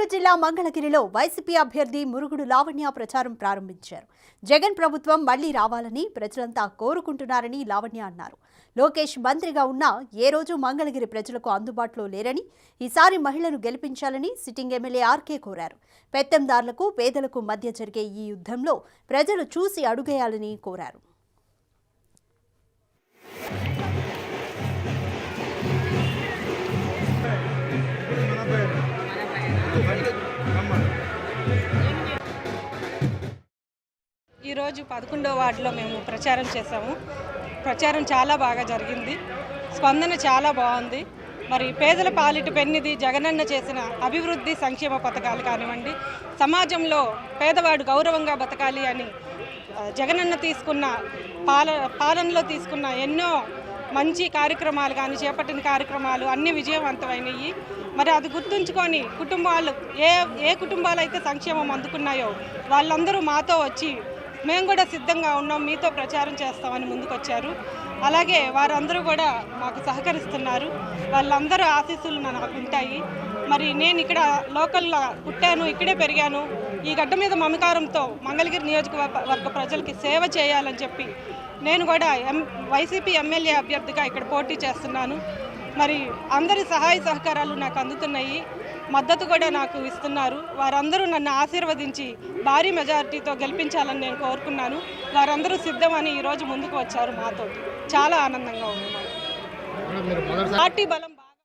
చిత్తూరు జిల్లా మంగళగిరిలో వైసీపీ అభ్యర్థి మురుగుడు లావణ్య ప్రచారం ప్రారంభించారు. జగన్ ప్రభుత్వం మళ్లీ రావాలని ప్రజలంతా కోరుకుంటున్నారని లావణ్య అన్నారు. లోకేష్ మంత్రిగా ఉన్నా ఏ రోజు మంగళగిరి ప్రజలకు అందుబాటులో లేరని, ఈసారి మహిళను గెలిపించాలని సిట్టింగ్ ఎమ్మెల్యే ఆర్కే కోరారు. పెత్తందారులకు పేదలకు మధ్య జరిగే ఈ యుద్ధంలో ప్రజలు చూసి అడుగేయాలని కోరారు. ఈరోజు 11వ వార్డులో మేము ప్రచారం చేశాము. ప్రచారం చాలా బాగా జరిగింది. స్పందన చాలా బాగుంది. మరి పేదల పాలిట పెన్నిది జగనన్న చేసిన అభివృద్ధి సంక్షేమ పథకాలు కానివ్వండి, సమాజంలో పేదవాడు గౌరవంగా బతకాలి అని జగనన్న తీసుకున్న పాలనలో తీసుకున్న ఎన్నో మంచి కార్యక్రమాలు కానీ, చేపట్టిన కార్యక్రమాలు అన్నీ విజయవంతమైనవి. మరి అది గుర్తుంచుకొని కుటుంబాలు ఏ కుటుంబాలు అయితే సంక్షేమం అందుకున్నాయో వాళ్ళందరూ మాతో వచ్చి మేము కూడా సిద్ధంగా ఉన్నాం, మీతో ప్రచారం చేస్తామని ముందుకొచ్చారు. అలాగే వారందరూ కూడా మాకు సహకరిస్తున్నారు. వాళ్ళందరూ ఆశీస్సులు నాకు ఉంటాయి. మరి నేను ఇక్కడ లోకల్లో పుట్టాను, ఇక్కడే పెరిగాను. ఈ గడ్డ మీద మమకారంతో మంగళగిరి నియోజకవర్గ ప్రజలకి సేవ చేయాలని చెప్పి నేను కూడా వైసీపీ ఎమ్మెల్యే అభ్యర్థిగా ఇక్కడ పోటీ చేస్తున్నాను. మరి అందరి సహాయ సహకారాలు నాకు అందుతున్నాయి, మద్దతు కూడా నాకు ఇస్తున్నారు. వారందరూ నన్ను ఆశీర్వదించి భారీ మెజారిటీతో గెలిపించాలని నేను కోరుకున్నాను. వారందరూ సిద్ధమని ఈరోజు ముందుకు వచ్చారు. మాతో చాలా ఆనందంగా ఉంది. పార్టీ బలం బాగా